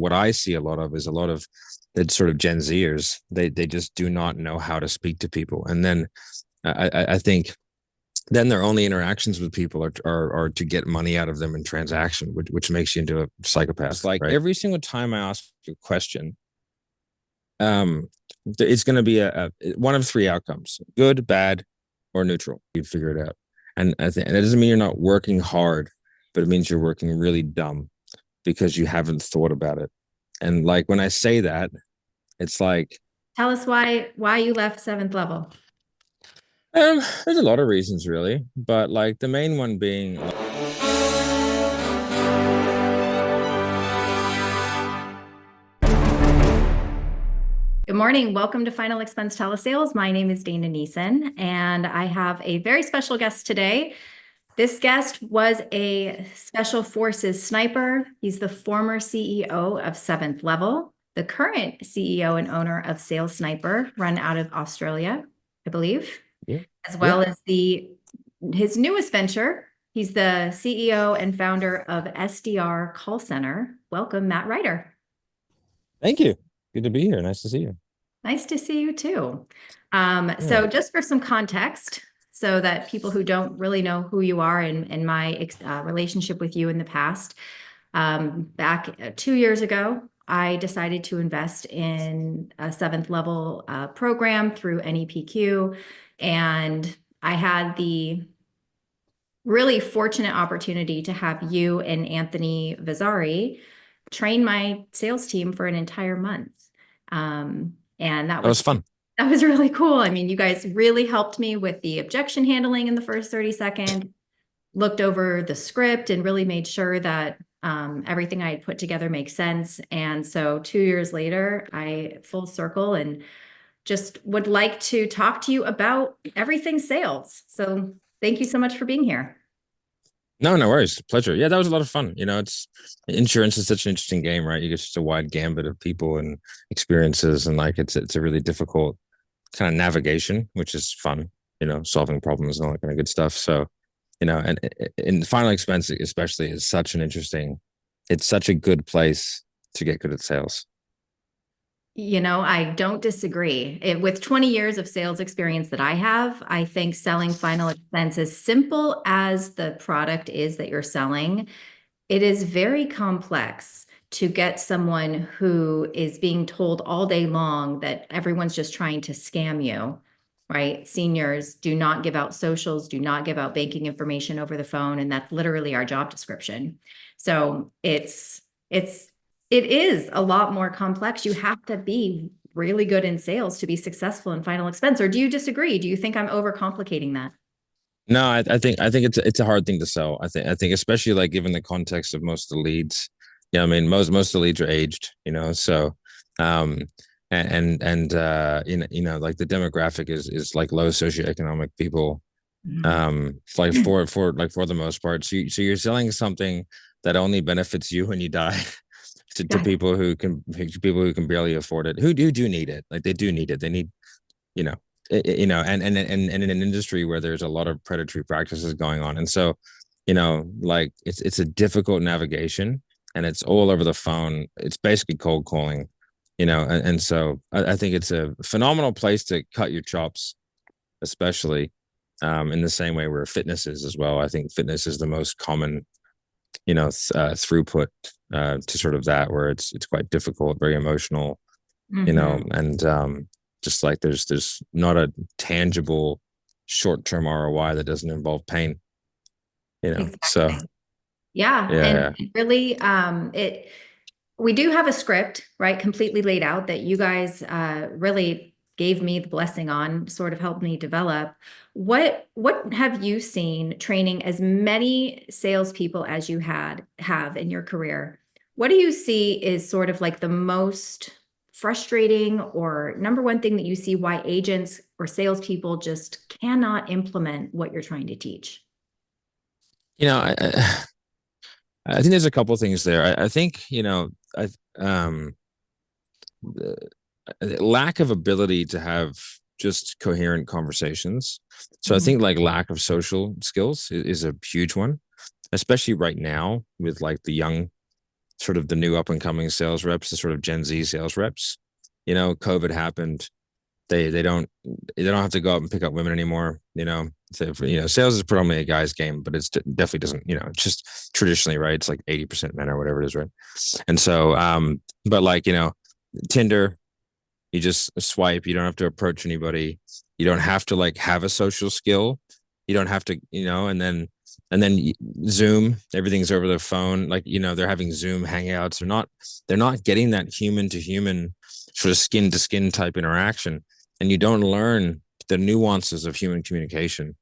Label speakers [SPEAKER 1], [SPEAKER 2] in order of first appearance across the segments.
[SPEAKER 1] what I see a lot of is a lot of the sort of Gen Zers. They just do not know how to speak to people. And then I think then their only interactions with people are to get money out of them in transaction, which makes you into a psychopath. It's like, right? Every single time I ask you a question, it's going to be a one of three outcomes: good, bad, or neutral. You figure it out. And I think, and it doesn't mean you're not working hard, but it means you're working really dumb because you haven't thought about it. And like when I say that, it's like,
[SPEAKER 2] tell us why you left seventh level.
[SPEAKER 1] there's a lot of reasons really, but like the main one being
[SPEAKER 2] Good morning. Welcome to Final Expense Telesales. My name is Dana Neeson, and I have a very special guest today. This guest was a Special Forces sniper. He's the former CEO of Seventh Level, the current CEO and owner of Sales Sniper, run out of Australia, I believe, as well as his newest venture. He's the CEO and founder of SDR Call Center. Welcome, Matt Ryder.
[SPEAKER 1] Thank you. Good to be here. Nice to see you.
[SPEAKER 2] Nice to see you too. So just for some context, so that people who don't really know who you are and my relationship with you in the past, back 2 years ago, I decided to invest in a seventh level program through NEPQ. And I had the really fortunate opportunity to have you and Anthony Vazzari train my sales team for an entire month. And that
[SPEAKER 1] was fun.
[SPEAKER 2] That was really cool. I mean, you guys really helped me with the objection handling in the first 30 seconds, looked over the script and really made sure that everything I had put together makes sense. And so 2 years later, I full circle and just would like to talk to you about everything sales. So thank you so much for being here.
[SPEAKER 1] No worries. Pleasure. Yeah, that was a lot of fun. You know, it's insurance is such an interesting game, right? You get such a wide gambit of people and experiences, and like it's a really difficult kind of navigation, which is fun. You know, solving problems and all that kind of good stuff. So, you know, and in Final Expense especially is such an interesting. It's such a good place to get good at sales.
[SPEAKER 2] You know, I don't disagree. With 20 years of sales experience that I have, I think selling Final Expense, as simple as the product is that you're selling, it is very complex to get someone who is being told all day long that everyone's just trying to scam you, right? Seniors do not give out socials, do not give out banking information over the phone, and that's literally our job description. So it is a lot more complex. You have to be really good in sales to be successful in Final Expense. Or do you disagree? Do you think I'm overcomplicating that?
[SPEAKER 1] No, I think it's a hard thing to sell. I think especially like given the context of most of the leads. Yeah, I mean most of the leads are aged, you know, so you know like the demographic is like low socioeconomic people. Like for the most part. So you're selling something that only benefits you when you die. To people who can barely afford it, who do need it. Like they do need it. They need, you know, and in an industry where there's a lot of predatory practices going on. And so, you know, like it's a difficult navigation and it's all over the phone. It's basically cold calling, you know, and so I think it's a phenomenal place to cut your chops, especially in the same way where fitness is as well. I think fitness is the most common, you know, throughput to sort of that where it's quite difficult, very emotional, you know, and just like there's not a tangible short-term ROI that doesn't involve pain, you know.
[SPEAKER 2] Exactly.
[SPEAKER 1] So
[SPEAKER 2] and really we do have a script, right, completely laid out that you guys really gave me the blessing on, sort of helped me develop. What have you seen training as many salespeople as you have in your career? What do you see is sort of like the most frustrating or number one thing that you see why agents or salespeople just cannot implement what you're trying to teach?
[SPEAKER 1] you know, I think there's a couple of things there. I think, you know, the lack of ability to have just coherent conversations. So I think like lack of social skills is a huge one, especially right now with like the young sort of the new up and coming sales reps, the sort of Gen Z sales reps. COVID happened. They don't have to go out and pick up women anymore. So sales is predominantly a guy's game, but it's definitely doesn't. It's just traditionally, right. It's like 80% men or whatever it is, right? And so, but like Tinder, you just swipe. You don't have to approach anybody. You don't have to like have a social skill. You don't have to, and then Zoom, everything's over the phone. Like, they're having Zoom hangouts. They're not getting that human to human sort of skin to skin type interaction. And you don't learn the nuances of human communication,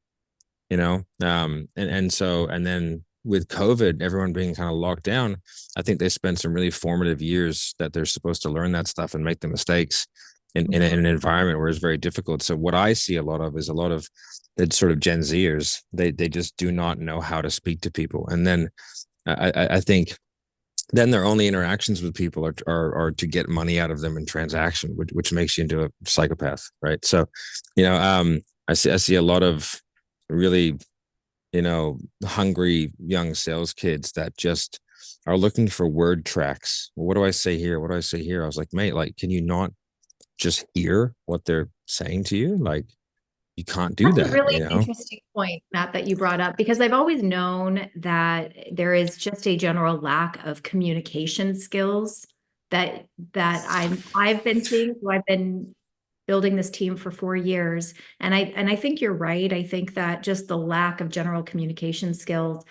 [SPEAKER 1] and then with COVID, everyone being kind of locked down, I think they spent some really formative years that they're supposed to learn that stuff and make the mistakes in an environment where it's very difficult. So what I see a lot of is a lot of the sort of Gen Zers. They just do not know how to speak to people. And then I think then their only interactions with people are to get money out of them in transaction, which makes you into a psychopath, right? So, I see a lot of really, hungry young sales kids that just are looking for word tracks. Well, what do I say here? What do I say here? I was like, mate, like, can you not just hear what they're saying to you? Like, you can't do
[SPEAKER 2] That's a
[SPEAKER 1] that,
[SPEAKER 2] really interesting point, Matt, that you brought up, because I've always known that there is just a general lack of communication skills that I've been seeing. So I've been building this team for 4 years, and I think you're right. I think that just the lack of general communication skills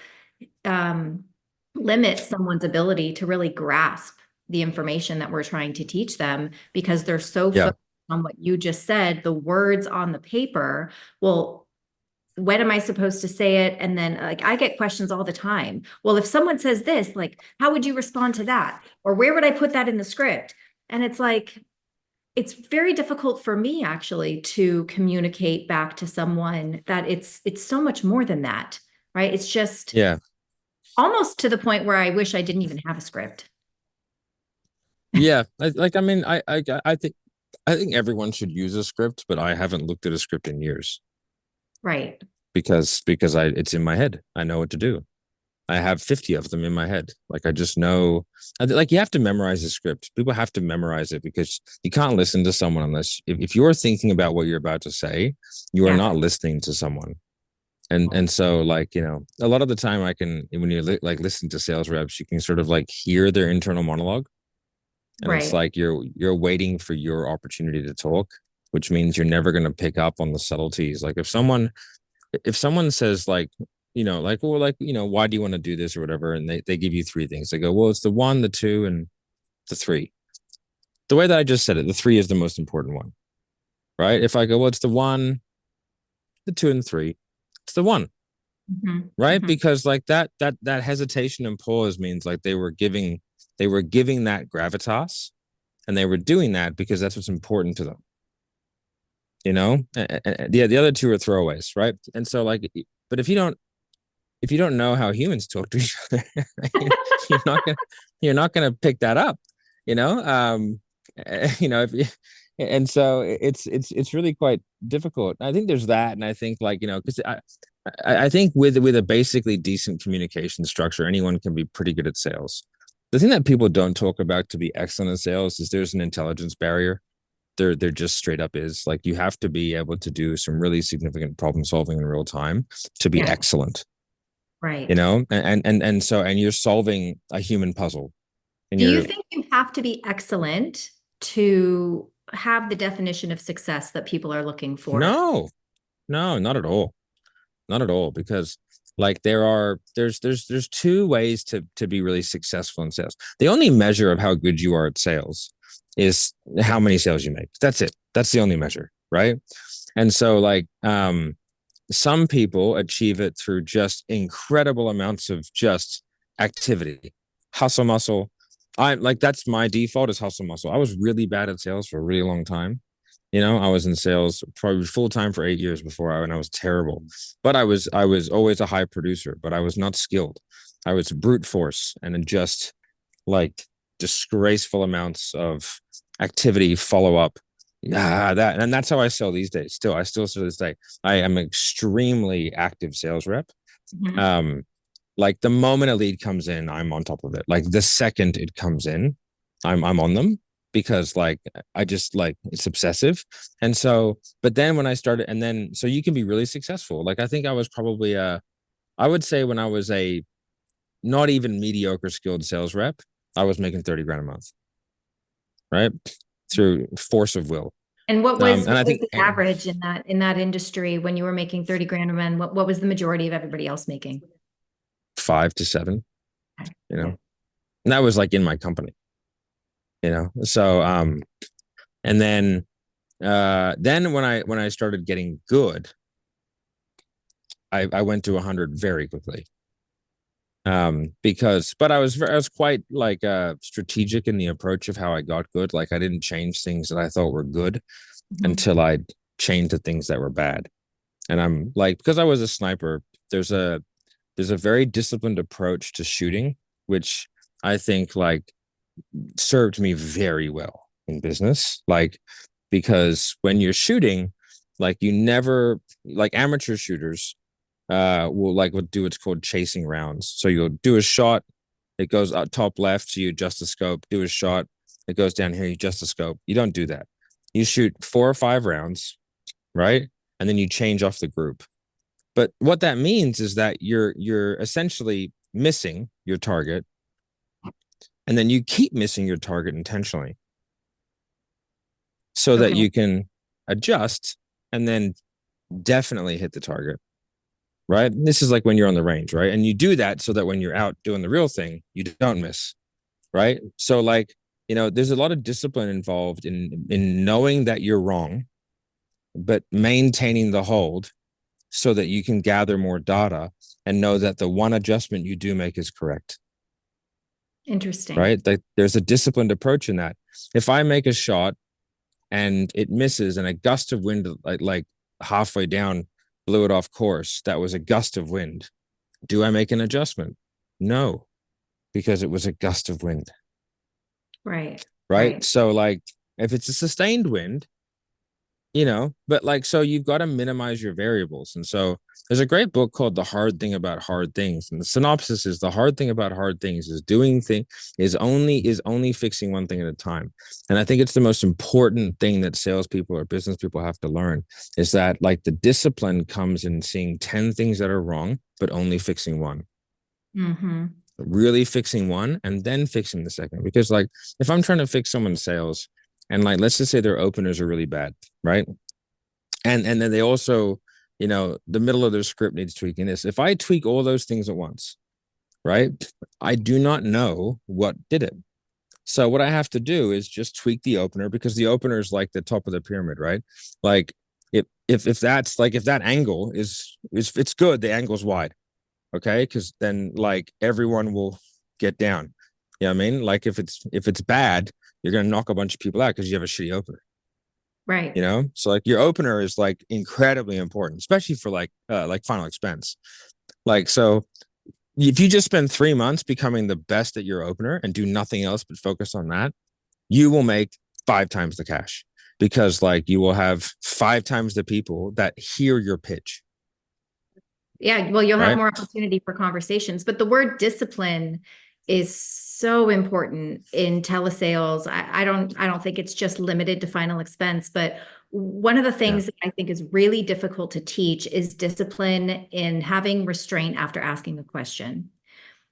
[SPEAKER 2] limits someone's ability to really grasp the information that we're trying to teach them, because they're so
[SPEAKER 1] Yeah.
[SPEAKER 2] focused on what you just said, the words on the paper. Well, when am I supposed to say it? And then like I get questions all the time. Well, if someone says this, like, how would you respond to that? Or where would I put that in the script? And it's like, it's very difficult for me actually to communicate back to someone that it's so much more than that, right? It's just
[SPEAKER 1] Yeah.
[SPEAKER 2] almost to the point where I wish I didn't even have a script.
[SPEAKER 1] Yeah. I mean, I think everyone should use a script, but I haven't looked at a script in years
[SPEAKER 2] Right.
[SPEAKER 1] because it's in my head. I know what to do. I have 50 of them in my head. Like, I just know, like, you have to memorize the script. People have to memorize it, because you can't listen to someone unless, if you're thinking about what you're about to say, you are
[SPEAKER 2] Yeah.
[SPEAKER 1] not listening to someone. And so, like, a lot of the time when you like listen to sales reps, you can sort of like hear their internal monologue. And it's
[SPEAKER 2] Right.
[SPEAKER 1] like you're waiting for your opportunity to talk, which means you're never going to pick up on the subtleties. Like, if someone says, like, like, well, like, why do you want to do this or whatever, and they give you three things. They go, well, it's the one, the two, and the three. The way that I just said it, the three is the most important one, right? If I go, well, it's the one, the two, and the three, it's the one,
[SPEAKER 2] Mhm.
[SPEAKER 1] right?
[SPEAKER 2] Mhm.
[SPEAKER 1] Because like that hesitation and pause means like they were giving that gravitas, and they were doing that because that's what's important to them. The other two are throwaways, right? And so, like, but if you don't know how humans talk to each other, you're not gonna you're not gonna pick that up, you know. If you, and so it's really quite difficult. I think there's that, and I think, like, because I think with a basically decent communication structure, anyone can be pretty good at sales. The thing that people don't talk about to be excellent at sales is there's an intelligence barrier. There just straight up is. Like, you have to be able to do some really significant problem solving in real time to be
[SPEAKER 2] Yeah.
[SPEAKER 1] excellent,
[SPEAKER 2] Right.
[SPEAKER 1] and you're solving a human puzzle, and
[SPEAKER 2] Do you
[SPEAKER 1] you're
[SPEAKER 2] think you have to be excellent to have the definition of success that people are looking for?
[SPEAKER 1] no, no, not at all. Not at all. Because, like, there's two ways to be really successful in sales. The only measure of how good you are at sales is how many sales you make. That's it. That's the only measure, right? And so, like, some people achieve it through just incredible amounts of just activity, hustle muscle. I'm like, that's my default, is hustle muscle. I was really bad at sales for a really long time. I was in sales probably full time for 8 years before and I was terrible. But I was always a high producer, but I was not skilled. I was brute force, and then just like disgraceful amounts of activity, follow up. Yeah, that's how I sell these days. I still to this day. I am an extremely active sales rep.
[SPEAKER 2] Mhm.
[SPEAKER 1] Um, Like the moment a lead comes in, I'm on top of it. Like the second it comes in, I'm on them because like I just like it's obsessive. And so, but then when I started, and then so you can be really successful. Like I think I was probably I would say when I was a not even mediocre skilled sales rep, I was making 30 grand a month, right? Through force of will.
[SPEAKER 2] And
[SPEAKER 1] And I
[SPEAKER 2] what was
[SPEAKER 1] think
[SPEAKER 2] the average in that industry when you were making 30 grand a month? What was the majority of everybody else making?
[SPEAKER 1] 5 to 7,
[SPEAKER 2] Okay.
[SPEAKER 1] you
[SPEAKER 2] Yeah.
[SPEAKER 1] know, and that was like in my company, so and then when I started getting good, I went to 100 very quickly. Because but I was quite like strategic in the approach of how I got good. Like I didn't change things that I thought were good
[SPEAKER 2] Mhm.
[SPEAKER 1] until I changed the things that were bad. And I'm like, because I was a sniper, there's a very disciplined approach to shooting, which I think like served me very well in business. Like, because when you're shooting, like you never like amateur shooters will like would do what's called chasing rounds. So you'll do a shot, it goes up top left, so you adjust the scope, do a shot, it goes down here, you adjust the scope. You don't do that. You shoot 4 or 5 rounds, right? And then you change off the group. But what that means is that you're essentially missing your target, and then you keep missing your target intentionally so that
[SPEAKER 2] Okay.
[SPEAKER 1] you can adjust and then definitely hit the target. Right. This is like when you're on the range, right? And you do that so that when you're out doing the real thing, you don't miss. Right. So like, there's a lot of discipline involved in knowing that you're wrong, but maintaining the hold so that you can gather more data and know that the one adjustment you do make is correct.
[SPEAKER 2] Interesting.
[SPEAKER 1] Right. Like there's a disciplined approach in that. If I make a shot and it misses and a gust of wind like halfway down blew it off course, that was a gust of wind. Do I make an adjustment? No, because it was a gust of wind.
[SPEAKER 2] Right.
[SPEAKER 1] Right.
[SPEAKER 2] Right.
[SPEAKER 1] So like if it's a sustained wind, but like so you've got to minimize your variables. And so there's a great book called The Hard Thing About Hard Things. And the synopsis is the hard thing about hard things is doing thing is only fixing one thing at a time. And I think it's the most important thing that salespeople or business people have to learn is that like the discipline comes in seeing 10 things that are wrong, but only fixing one.
[SPEAKER 2] Hmm.
[SPEAKER 1] Really fixing one and then fixing the second. Because like if I'm trying to fix someone's sales and like let's just say their openers are really bad, right? And then they also, the middle of their script needs tweaking. This. If I tweak all those things at once, right? I do not know what did it. So what I have to do is just tweak the opener because the opener is like the top of the pyramid, right? Like if that's like if that angle is it's good, the angle's wide. Okay. Cause then like everyone will get down. You know what I mean? Like if it's bad, you're gonna knock a bunch of people out because you have a shitty opener.
[SPEAKER 2] Right.
[SPEAKER 1] So like your opener is like incredibly important, especially for like final expense. Like so if you just spend 3 months becoming the best at your opener and do nothing else but focus on that, you will make 5 times the cash because like you will have 5 times the people that hear your pitch,
[SPEAKER 2] Yeah, well, you'll have
[SPEAKER 1] right?
[SPEAKER 2] more opportunity for conversations, but the word discipline is so important in telesales. I don't think it's just limited to final expense, but one of the
[SPEAKER 1] Yeah.
[SPEAKER 2] things that I think is really difficult to teach is discipline in having restraint after asking a question.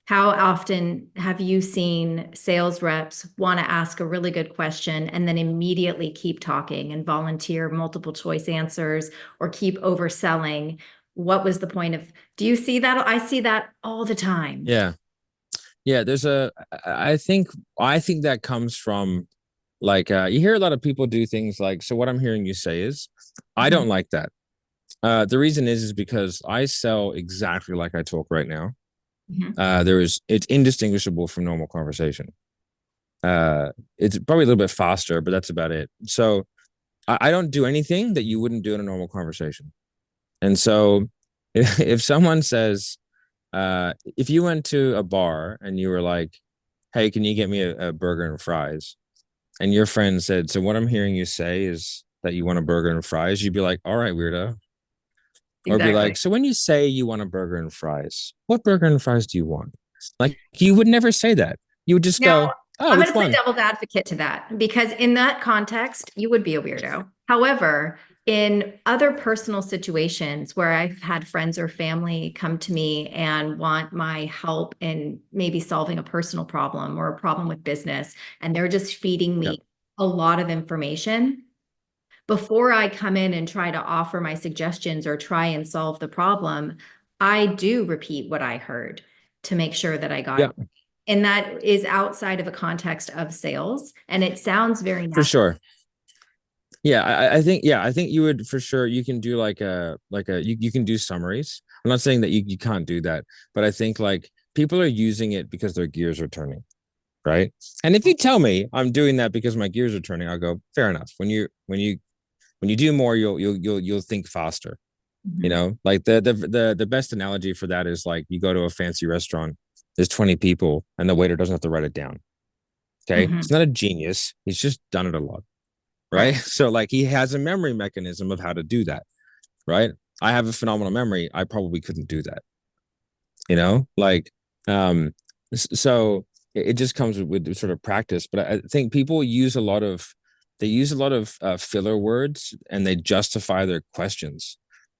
[SPEAKER 2] How often have you seen sales reps want to ask a really good question and then immediately keep talking and volunteer multiple choice answers or keep overselling? What was the point of, do you see that? I see that all the time.
[SPEAKER 1] Yeah. Yeah. I think that comes from like you hear a lot of people do things like so what I'm hearing you say is I don't
[SPEAKER 2] Mhm.
[SPEAKER 1] like that. The reason is because I sell exactly like I talk right now.
[SPEAKER 2] Mhm.
[SPEAKER 1] It's indistinguishable from normal conversation. It's probably a little bit faster, but that's about it. So I don't do anything that you wouldn't do in a normal conversation. And so if someone says, if you went to a bar and you were like, hey, can you get me a burger and fries? And your friend said, so what I'm hearing you say is that you want a burger and fries, you'd be like, all right, weirdo. Or be
[SPEAKER 2] Exactly.
[SPEAKER 1] like, so when you say you want a burger and fries, what burger and fries do you want? Like you would never say that. You would just
[SPEAKER 2] Now,
[SPEAKER 1] go, oh,
[SPEAKER 2] I'm going
[SPEAKER 1] which
[SPEAKER 2] to play
[SPEAKER 1] one?
[SPEAKER 2] devil's advocate to that because in that context, you would be a weirdo. However, in other personal situations where I've had friends or family come to me and want my help in maybe solving a personal problem or a problem with business, and they're just feeding
[SPEAKER 1] Yeah.
[SPEAKER 2] me a lot of information, before I come in and try to offer my suggestions or try and solve the problem, I do repeat what I heard to make sure that I got
[SPEAKER 1] Yeah,
[SPEAKER 2] it. And that is outside of a context of sales. And it sounds very
[SPEAKER 1] for
[SPEAKER 2] natural.
[SPEAKER 1] sure. Yeah, I think you would for sure. You can do you can do summaries. I'm not saying that you can't do that, but I think like people are using it because their gears are turning, right? And if you tell me I'm doing that because my gears are turning, I'll go, fair enough. When you do more, you'll think faster. You
[SPEAKER 2] Mhm.
[SPEAKER 1] know, like the best analogy for that is like you go to a fancy restaurant, there's 20 people, and the waiter doesn't have to write it down. Okay. He's
[SPEAKER 2] Mhm.
[SPEAKER 1] not a genius. He's just done it a lot. Right.
[SPEAKER 2] Right.
[SPEAKER 1] So like he has a memory mechanism of how to do that. Right. I have a phenomenal memory. I probably couldn't do that. You know, like um so it just comes with sort of practice. But I think people use a lot of filler words and they justify their questions.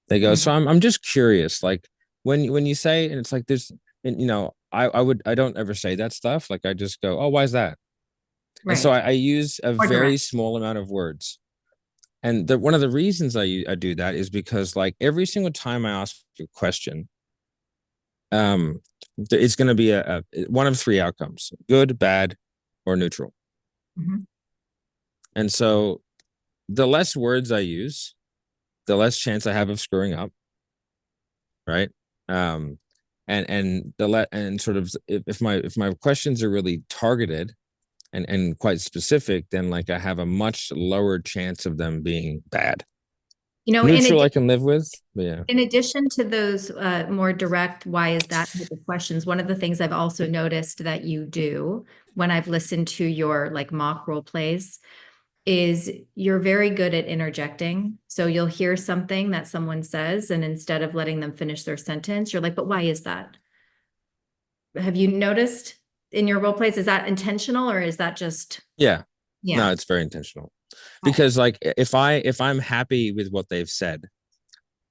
[SPEAKER 1] They go, so
[SPEAKER 2] Mhm.
[SPEAKER 1] I'm just curious, like when you say, and it's like there's, and I don't ever say that stuff. Like I just go, oh, why is that? And so
[SPEAKER 2] Right.
[SPEAKER 1] I use a
[SPEAKER 2] Or
[SPEAKER 1] very
[SPEAKER 2] direct.
[SPEAKER 1] small amount of words. And one of the reasons I do that is because like every single time I ask a question, um, it's going to be one of three outcomes: good, bad, or neutral.
[SPEAKER 2] Mhm.
[SPEAKER 1] And so the less words I use, the less chance I have of screwing up, right? Um, and and sort of if my questions are really targeted and quite specific, then like I have a much lower chance of them being bad.
[SPEAKER 2] You know,
[SPEAKER 1] Neutral I can live with, but yeah.
[SPEAKER 2] in addition to those more direct, why is that type of questions, one of the things I've also noticed that you do when I've listened to your like mock role plays is you're very good at interjecting. So you'll hear something that someone says, and instead of letting them finish their sentence, you're like, but why is that? Have you noticed in your role plays, is that intentional or is that just,
[SPEAKER 1] Yeah. No,
[SPEAKER 2] yeah.
[SPEAKER 1] it's very intentional.
[SPEAKER 2] Oh.
[SPEAKER 1] Because like if I'm happy with what they've said,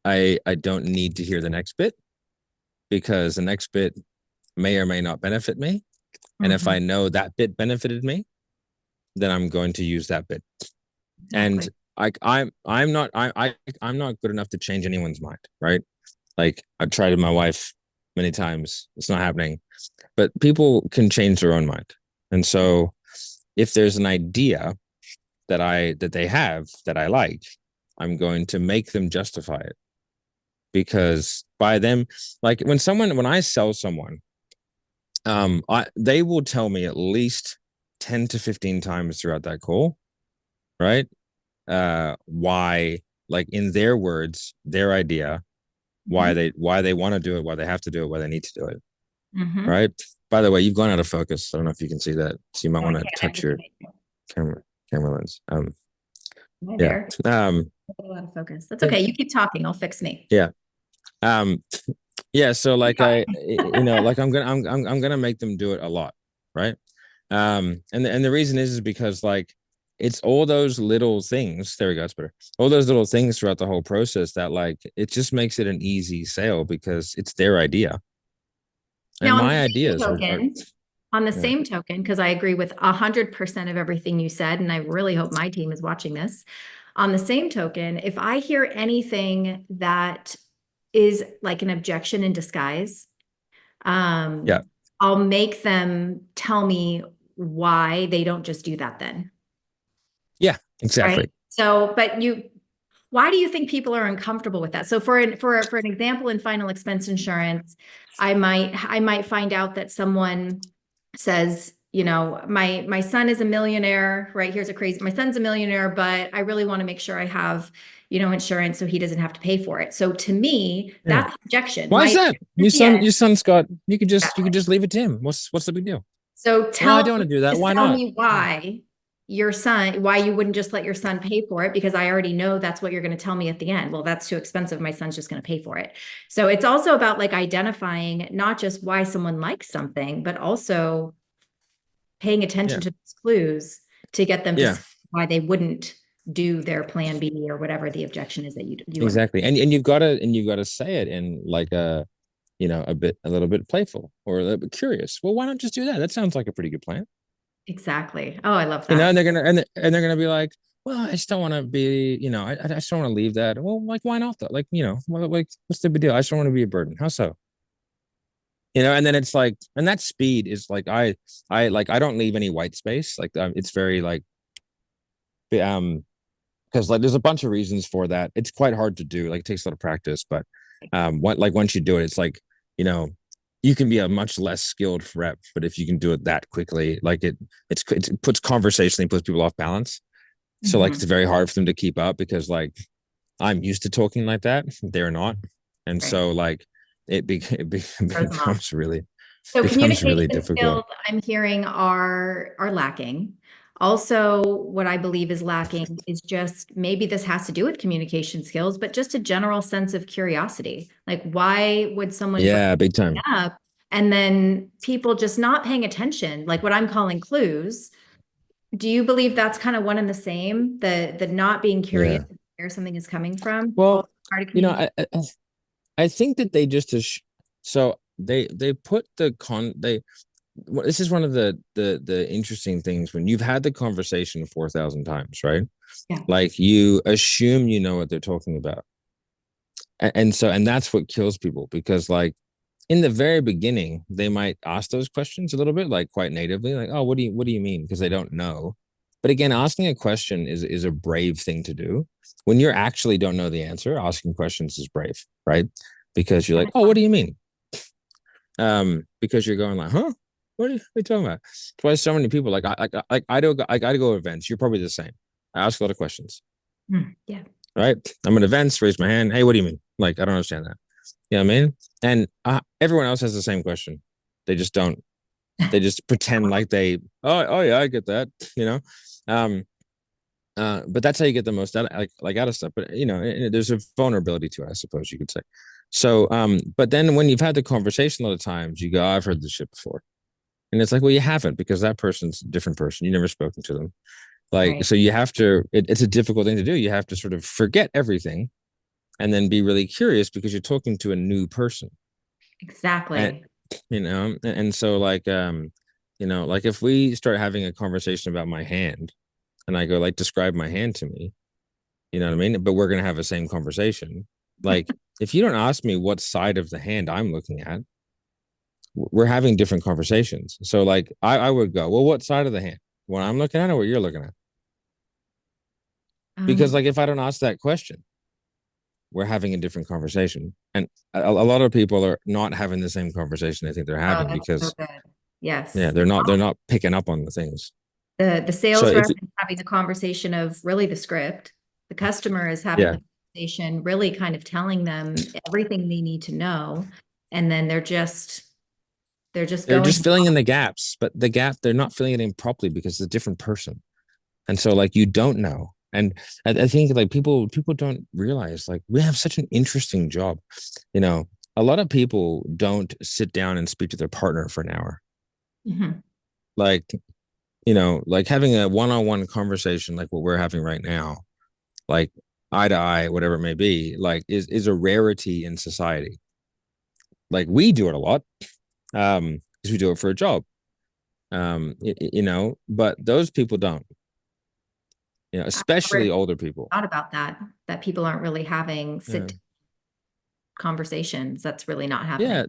[SPEAKER 1] I don't need to hear the next bit because the next bit may or may not benefit me. And if
[SPEAKER 2] Mhm.
[SPEAKER 1] I know that bit benefited me, then I'm going to use that bit. And
[SPEAKER 2] Exactly.
[SPEAKER 1] I'm not good enough to change anyone's mind, right? Like I've tried with my wife many times. It's not happening. But people can change their own mind. And so if there's an idea that they have that I like, I'm going to make them justify it. Because by them, like when I sell someone, they will tell me at least 10 to 15 times throughout that call, right? Why, like in their words, their idea,
[SPEAKER 2] Mhm.
[SPEAKER 1] why they want to do it, why they have to do it, why they need to do it,
[SPEAKER 2] Mhm.
[SPEAKER 1] right? By the way, you've gone out of focus. I don't know if you can see that. So you might
[SPEAKER 2] No, I
[SPEAKER 1] want to
[SPEAKER 2] can't. I'm
[SPEAKER 1] touch
[SPEAKER 2] just
[SPEAKER 1] your camera lens.
[SPEAKER 2] right
[SPEAKER 1] Yeah.
[SPEAKER 2] there. A lot of focus. That's okay. You keep talking. I'll fix me.
[SPEAKER 1] Yeah. Um, yeah. So
[SPEAKER 2] Keep
[SPEAKER 1] like
[SPEAKER 2] talking.
[SPEAKER 1] like I'm gonna make them do it a lot, right? And the reason is because like it's all those little things. There we go. It's better. All those little things throughout the whole process that like it just makes it an easy sale because it's their idea and
[SPEAKER 2] Now,
[SPEAKER 1] my ideas are
[SPEAKER 2] on the
[SPEAKER 1] yeah,
[SPEAKER 2] same token, because I agree with 100% of everything you said, and I really hope my team is watching this. On the same token, if I hear anything that is like an objection in disguise,
[SPEAKER 1] yeah,
[SPEAKER 2] I'll make them tell me why they don't just do that then.
[SPEAKER 1] yeah,
[SPEAKER 2] Right.
[SPEAKER 1] exactly.
[SPEAKER 2] So, but why do you think people are uncomfortable with that? So for an example in final expense insurance, I might find out that someone says, you know, my son is a millionaire, right? Here's a crazy, my son's a millionaire, but I really want to make sure I have, you know, insurance so he doesn't have to pay for it. So to me,
[SPEAKER 1] Yeah.
[SPEAKER 2] that's objection.
[SPEAKER 1] Why is
[SPEAKER 2] My
[SPEAKER 1] that?
[SPEAKER 2] at the end.
[SPEAKER 1] Your son Scott, you could just leave it to him. What's the big deal?
[SPEAKER 2] So
[SPEAKER 1] Well, I don't want to do that.
[SPEAKER 2] just
[SPEAKER 1] Why
[SPEAKER 2] tell
[SPEAKER 1] not?
[SPEAKER 2] me why. your son, why you wouldn't just let your son pay for it, because I already know that's what you're going to tell me at the end. Well, that's too expensive. My son's just going to pay for it. So it's also about like identifying not just why someone likes something, but also paying attention
[SPEAKER 1] Yeah.
[SPEAKER 2] to those clues to get them to
[SPEAKER 1] Yeah.
[SPEAKER 2] see why they wouldn't do their plan B or whatever the objection is that you want.
[SPEAKER 1] Exactly. And you've got to say it in like a, a little bit playful or a little bit curious. Well, why not just do that? That sounds like a pretty good plan.
[SPEAKER 2] Exactly. Oh, I love
[SPEAKER 1] And
[SPEAKER 2] that.
[SPEAKER 1] they're gonna be like, well, I just don't want to be, I just don't want to leave that. Well, like, why not though? Like, like, what's the big deal? I just don't want to be a burden. How so? And then it's like, and that speed is like, I don't leave any white space. Like, it's very like, um, because like there's a bunch of reasons for that. It's quite hard to do. Like, it takes a lot of practice, but what like once you do it, it's like, you know, you can be a much less skilled rep, but if you can do it that quickly, like it puts conversationally puts people off balance. So like
[SPEAKER 2] Mhm.
[SPEAKER 1] it's very hard for them to keep up because like I'm used to talking like that, they're not, and
[SPEAKER 2] Right.
[SPEAKER 1] so like
[SPEAKER 2] Throws them off.
[SPEAKER 1] becomes really
[SPEAKER 2] So
[SPEAKER 1] becomes really
[SPEAKER 2] communication
[SPEAKER 1] difficult.
[SPEAKER 2] skills I'm hearing are lacking. Also, what I believe is lacking is just maybe this has to do with communication skills, but just a general sense of curiosity. Like, why would someone bring
[SPEAKER 1] Yeah, big
[SPEAKER 2] it
[SPEAKER 1] time.
[SPEAKER 2] up? And then people just not paying attention, like what I'm calling clues. Do you believe that's kind of one and the same? The not being curious
[SPEAKER 1] Yeah.
[SPEAKER 2] where something is coming from, also
[SPEAKER 1] Well,
[SPEAKER 2] part of
[SPEAKER 1] you know,
[SPEAKER 2] communication.
[SPEAKER 1] I think that they just so they put the con they this is one of the interesting things when you've had the conversation 4,000 times, right?
[SPEAKER 2] Yeah.
[SPEAKER 1] Like you assume you know what they're talking about. And that's what kills people because like in the very beginning, they might ask those questions a little bit, like quite natively, like, "Oh, what do you mean?" Because they don't know. But again, asking a question is a brave thing to do. When you actually don't know the answer, asking questions is brave, right? Because you're like, "Oh, what do you mean?" Because you're going like, "Huh? What are you talking about?" That's why so many people I got to go to events. You're probably the same. I ask a lot of questions,
[SPEAKER 2] Yeah.
[SPEAKER 1] right? I'm at events, raise my hand. Hey, what do you mean? Like, I don't understand that. You know what I mean? And everyone else has the same question. They just don't. They just pretend like oh yeah, I get that. You know, um, but that's how you get the most out, like out of stuff. But there's a vulnerability to it, I suppose you could say. So, but then when you've had the conversation a lot of times, you go, "Oh, I've heard this shit before," and it's like, well, you haven't because that person's a different person. You never spoken to them. Like,
[SPEAKER 2] Right.
[SPEAKER 1] so you have to. It's a difficult thing to do. You have to sort of forget everything and then be really curious because you're talking to a new person. And
[SPEAKER 2] Exactly.
[SPEAKER 1] and so like like if we start having a conversation about my hand and I go like describe my hand to me, you know what I mean? But we're gonna have the same conversation. Like if you don't ask me what side of the hand I'm looking at, we're having different conversations. So like I would go, well, what side of the hand? What I'm looking at or what you're looking at? Because
[SPEAKER 2] Um,
[SPEAKER 1] like if I don't ask that question, we're having a different conversation. And a lot of people are not having the same conversation they think they're
[SPEAKER 2] oh,
[SPEAKER 1] having
[SPEAKER 2] that's so
[SPEAKER 1] because
[SPEAKER 2] good.
[SPEAKER 1] yeah,
[SPEAKER 2] Yes.
[SPEAKER 1] they're not picking up on the things.
[SPEAKER 2] The
[SPEAKER 1] So
[SPEAKER 2] sales
[SPEAKER 1] if
[SPEAKER 2] rep is having the conversation of really the script. The customer is having
[SPEAKER 1] yeah,
[SPEAKER 2] the conversation, really kind of telling them everything they need to know. And then they're just
[SPEAKER 1] they're
[SPEAKER 2] going
[SPEAKER 1] just filling
[SPEAKER 2] along.
[SPEAKER 1] in the gaps, but the gap they're not filling it in properly because it's a different person. And so like you don't know. And I think like people don't realize like we have such an interesting job. You know, a lot of people don't sit down and speak to their partner for an hour.
[SPEAKER 2] Mhm.
[SPEAKER 1] Like, like having a one-on-one conversation like what we're having right now, like eye to eye, whatever it may be, like is a rarity in society. Like we do it a lot, because we do it for a job. But those people don't,
[SPEAKER 2] I never
[SPEAKER 1] especially older people.
[SPEAKER 2] thought about that people aren't really having
[SPEAKER 1] Yeah.
[SPEAKER 2] sit conversations. That's really not happening.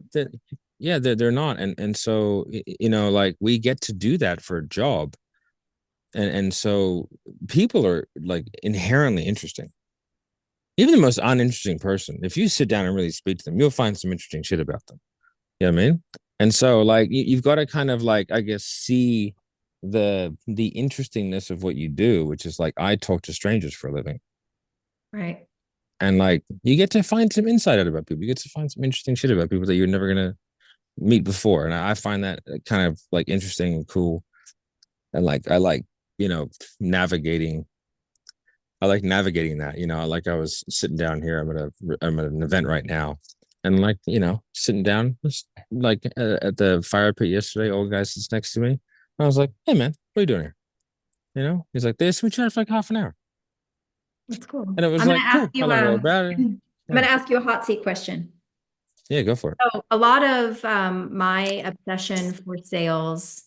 [SPEAKER 1] Yeah, they're not, and so like we get to do that for a job, and so people are like inherently interesting. Even the most uninteresting person, if you sit down and really speak to them, you'll find some interesting shit about them. You know what I mean? And so like you've got to kind of like I guess see the interestingness of what you do, which is like I talk to strangers for a living.
[SPEAKER 2] Right.
[SPEAKER 1] And like you get to find some insight out about people. You get to find some interesting shit about people that you're never gonna meet before. And I find that kind of like interesting and cool. And like I like you know, navigating. I like navigating that. Like I was sitting down here. I'm at an event right now, and like sitting down, just like at the fire pit yesterday. Old guy sits next to me. I was like, "Hey man, what are you doing here?" He's like, "This we chatted for like half an hour,"
[SPEAKER 2] That's cool.
[SPEAKER 1] and it was
[SPEAKER 2] I'm going
[SPEAKER 1] like,
[SPEAKER 2] to ask
[SPEAKER 1] "Cool." I
[SPEAKER 2] you,
[SPEAKER 1] learned all about it.
[SPEAKER 2] I'm
[SPEAKER 1] Yeah,
[SPEAKER 2] going to ask you a hot seat question.
[SPEAKER 1] yeah, go for it.
[SPEAKER 2] So a lot of my obsession for sales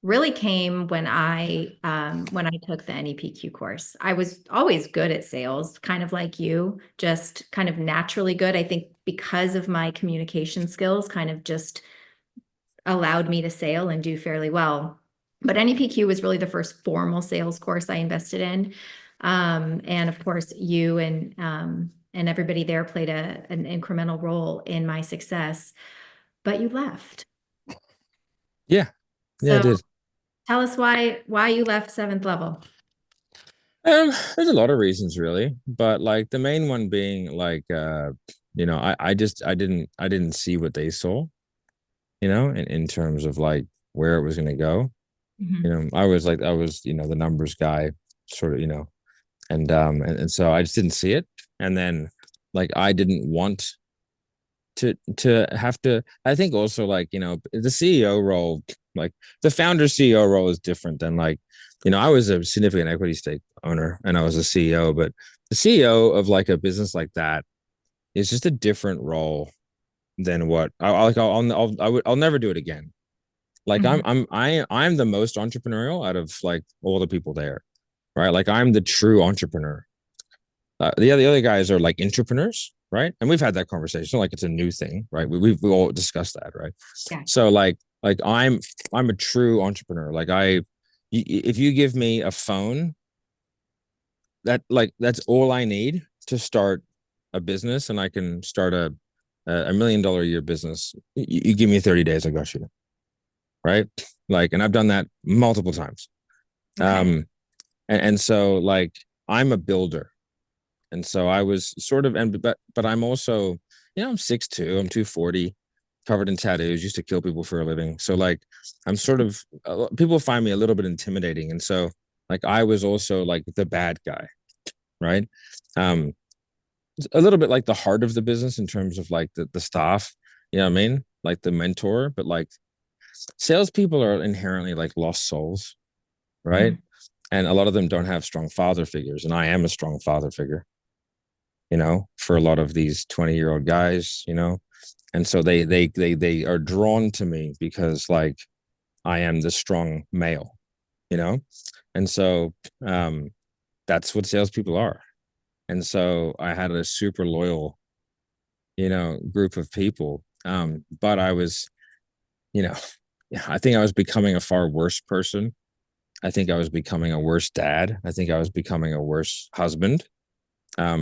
[SPEAKER 2] really came when I took the NEPQ course. I was always good at sales, kind of like you, just kind of naturally good. I think because of my communication skills, kind of just allowed me to sail and do fairly well. But NEPQ was really the first formal sales course I invested in. And of course, you and everybody there played an incremental role in my success, but you left.
[SPEAKER 1] Yeah, yeah, I
[SPEAKER 2] So
[SPEAKER 1] did.
[SPEAKER 2] tell us why you left seventh level.
[SPEAKER 1] There's a lot of reasons really, but like the main one being like I didn't see what they saw, in terms of like where it was gonna go.
[SPEAKER 2] Mhm.
[SPEAKER 1] I was the numbers guy, sort of, and so I just didn't see it. And then like I didn't want to have to. I think also like the CEO role, like the founder CEO role is different than like I was a significant equity stake owner and I was a CEO, but the CEO of like a business like that is just a different role than what I'll never do it again. Like
[SPEAKER 2] Mhm.
[SPEAKER 1] I'm the most entrepreneurial out of like all the people there, right? Like I'm the true entrepreneur. The other guys are like entrepreneurs, right? And we've had that conversation, like it's a new thing, right? We all discussed that, right?
[SPEAKER 2] Yeah.
[SPEAKER 1] So like I'm a true entrepreneur. Like if you give me a phone, that's all I need to start a business, and I can start a $1 million a year business. You give me 30 days, I got you, right? Like, and I've done that multiple times.
[SPEAKER 2] Okay.
[SPEAKER 1] And so like I'm a builder. And so I was sort of, but I'm also, I'm 6'2", I'm 240, covered in tattoos, used to kill people for a living. So like I'm sort of, people find me a little bit intimidating. And so like I was also like the bad guy, right? Um, a little bit like the heart of the business in terms of like the staff, you know what I mean? Like the mentor, but like salespeople are inherently like lost souls, right?
[SPEAKER 2] Mm.
[SPEAKER 1] And a lot of them don't have strong father figures. And I am a strong father figure, for a lot of these 20-year-old guys, and so they are drawn to me because like I am the strong male, you know, and so um, that's what salespeople are. And so I had a super loyal, group of people, but I was, you know, I think I was becoming a far worse person. I think I was becoming a worse dad. I think I was becoming a worse husband,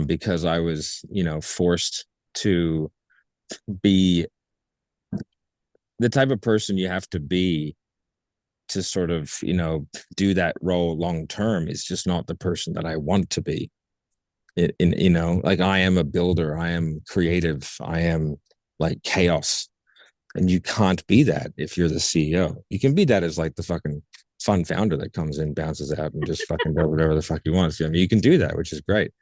[SPEAKER 1] because I was, forced to be the type of person you have to be to sort of, do that role long term is just not the person that I want to be. Like I am a builder, I am creative, I am like chaos. And you can't be that if you're the CEO. You can be that as like the fucking fun founder that comes in, bounces out, and just fucking does whatever the fuck he wants. I mean, you can do that, which is great.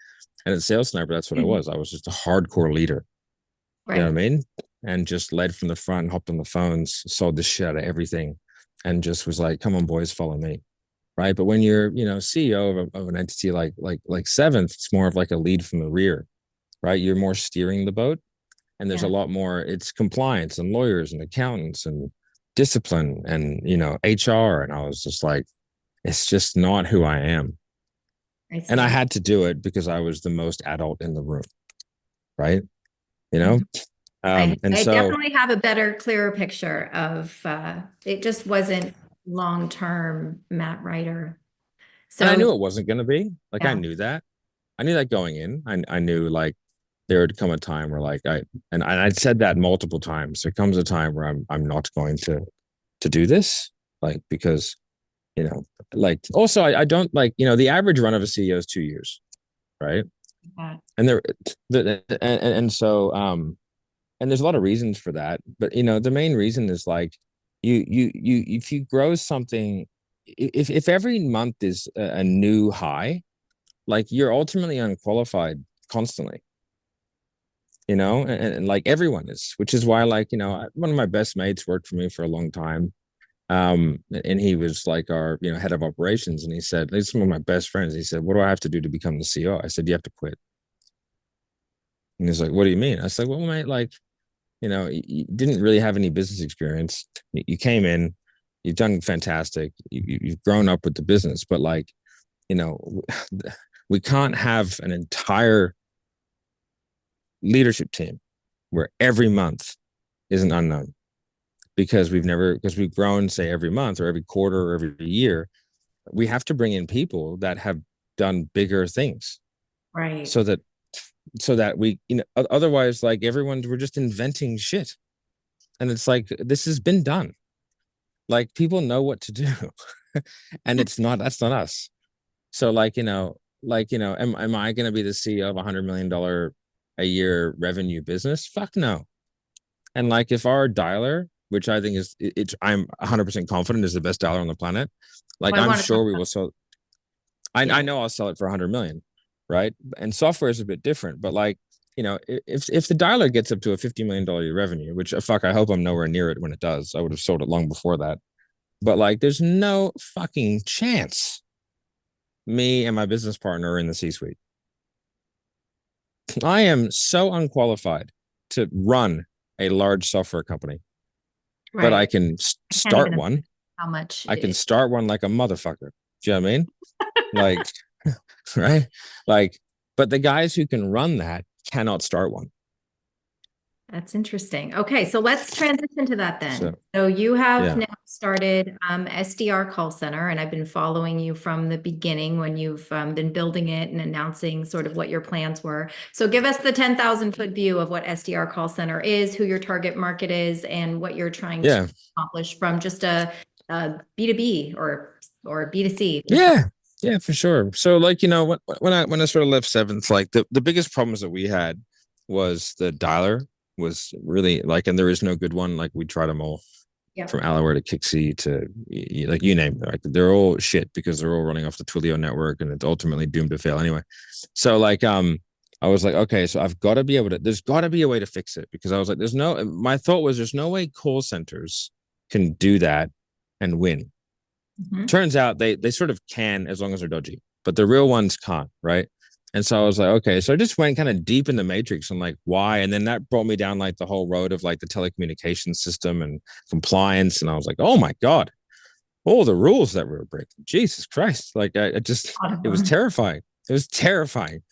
[SPEAKER 1] And at Sales Sniper, that's what I was. I was just a hardcore leader. You know what
[SPEAKER 2] Right.
[SPEAKER 1] I mean? And just led from the front, hopped on the phones, sold the shit out of everything, and just was like, "Come on, boys, follow me." Right? But when you're, CEO of an entity like Seventh, it's more of like a lead from the rear, right? You're more steering the boat, and there's a
[SPEAKER 2] Yeah.
[SPEAKER 1] lot more. It's compliance and lawyers and accountants and discipline and HR. And I was just like, it's just not who I am.
[SPEAKER 2] I
[SPEAKER 1] And I
[SPEAKER 2] see.
[SPEAKER 1] had to do it because I was the most adult in the room, right? You know,
[SPEAKER 2] Mhm.
[SPEAKER 1] and
[SPEAKER 2] I
[SPEAKER 1] so
[SPEAKER 2] definitely have a better, clearer picture of it just wasn't long-term Matt Ryder.
[SPEAKER 1] and I
[SPEAKER 2] So
[SPEAKER 1] knew it wasn't going to be like, I
[SPEAKER 2] yeah,
[SPEAKER 1] knew that. I knew that going in. I knew like there would come a time where like and I'd said that multiple times. There comes a time where I'm not going to do this, like, because you know like also I don't like, the average run of a CEO is 2 years, right?
[SPEAKER 2] uh,
[SPEAKER 1] And and so and there's a lot of reasons for that, but the main reason is like you if you grow something, if every month is a new high, like you're ultimately unqualified constantly, and like everyone is, which is why, like, one of my best mates worked for me for a long time. And he was like our, head of operations. And he said, he's one of my best friends. He said, what do I have to do to become the CEO? I said, you have to quit. And he's like, what do you mean? I said, well, mate, like, you didn't really have any business experience. You came in, you've done fantastic. You've grown up with the business, but like, you know, we can't have an entire leadership team where every month is an unknown because we've grown, say, every month or every quarter or every year. We have to bring in people that have done bigger things,
[SPEAKER 2] Right.
[SPEAKER 1] so that we, otherwise, like, we're just inventing shit. And it's like, this has been done. Like, people know what to do. And that's not us. So, like, am I going to be the CEO of $100 million a year revenue business? Fuck no. And like, if our dialer, which I think I'm 100% confident is the best dialer on the planet, like,
[SPEAKER 2] Well, I
[SPEAKER 1] I'm
[SPEAKER 2] want to
[SPEAKER 1] sure we will sell. I
[SPEAKER 2] yeah.
[SPEAKER 1] know I'll sell it for 100 million, right? And software is a bit different, but like, if the dialer gets up to a $50 million revenue, which, fuck, I hope I'm nowhere near it when it does. I would have sold it long before that. But like, there's no fucking chance me and my business partner are in the C-suite. I am so unqualified to run a large software company, but I
[SPEAKER 2] Right.
[SPEAKER 1] can
[SPEAKER 2] I can't
[SPEAKER 1] start
[SPEAKER 2] even
[SPEAKER 1] one.
[SPEAKER 2] imagine how much
[SPEAKER 1] I can start one like a motherfucker. Do you know what I mean? Like, right? Like, but the guys who can run that cannot start one.
[SPEAKER 2] That's interesting. Okay, so let's transition to that then.
[SPEAKER 1] So,
[SPEAKER 2] So you have
[SPEAKER 1] yeah.
[SPEAKER 2] now started SDR call center, and I've been following you from the beginning when you've been building it and announcing sort of what your plans were. So give us the 10,000-foot view of what SDR call center is, who your target market is, and what you're trying to
[SPEAKER 1] Yeah.
[SPEAKER 2] accomplish from just a B2B or B2C perspective.
[SPEAKER 1] Yeah. Yeah, for sure. So, like, when I sort of left seventh, like, the biggest problems that we had was the dialer was really like, and there is no good one. Like, we tried them all,
[SPEAKER 2] Yeah.
[SPEAKER 1] from Allaware to Kixie to, like, you name it. Like, they're all shit because they're all running off the Twilio network, and it's ultimately doomed to fail anyway. So, like, I was like, okay, so there's got to be a way to fix it, because I was like, my thought was, there's no way call centers can do that and win.
[SPEAKER 2] Mhm.
[SPEAKER 1] Turns out they sort of can, as long as they're dodgy, but the real ones can't, right? And so I was like, okay, so I just went kind of deep in the matrix and like, why, and then that brought me down like the whole road of like the telecommunications system and compliance, and I was like, oh my god, all the rules that we were breaking, Jesus Christ, like, I just,
[SPEAKER 2] A lot of
[SPEAKER 1] it was
[SPEAKER 2] them.
[SPEAKER 1] terrifying. It was terrifying.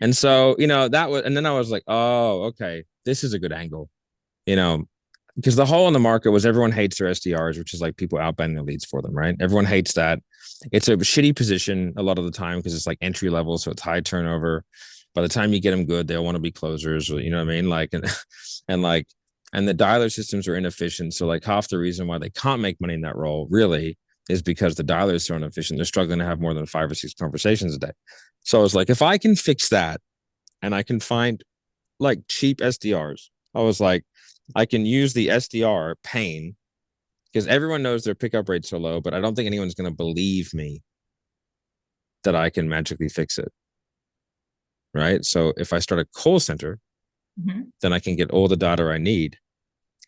[SPEAKER 1] And so, that was, and then I was like, oh, okay, this is a good angle, you know, because the hole in the market was everyone hates their SDRs, which is like people outbounding their leads for them, right? Everyone hates that. It's a shitty position a lot of the time because it's like entry level, so it's high turnover. By the time you get them good, they'll want to be closers, you know what I mean? Like, and like, and the dialer systems are inefficient. So like, half the reason why they can't make money in that role really is because the dialer is so inefficient. They're struggling to have more than 5 or 6 conversations a day. So I was like, if I can fix that and I can find like cheap SDRs, I was like, I can use the SDR pain, because everyone knows their pickup rate's so low, but I don't think anyone's going to believe me that I can magically fix it. Right. So if I start a call center,
[SPEAKER 2] Mhm.
[SPEAKER 1] then I can get all the data I need,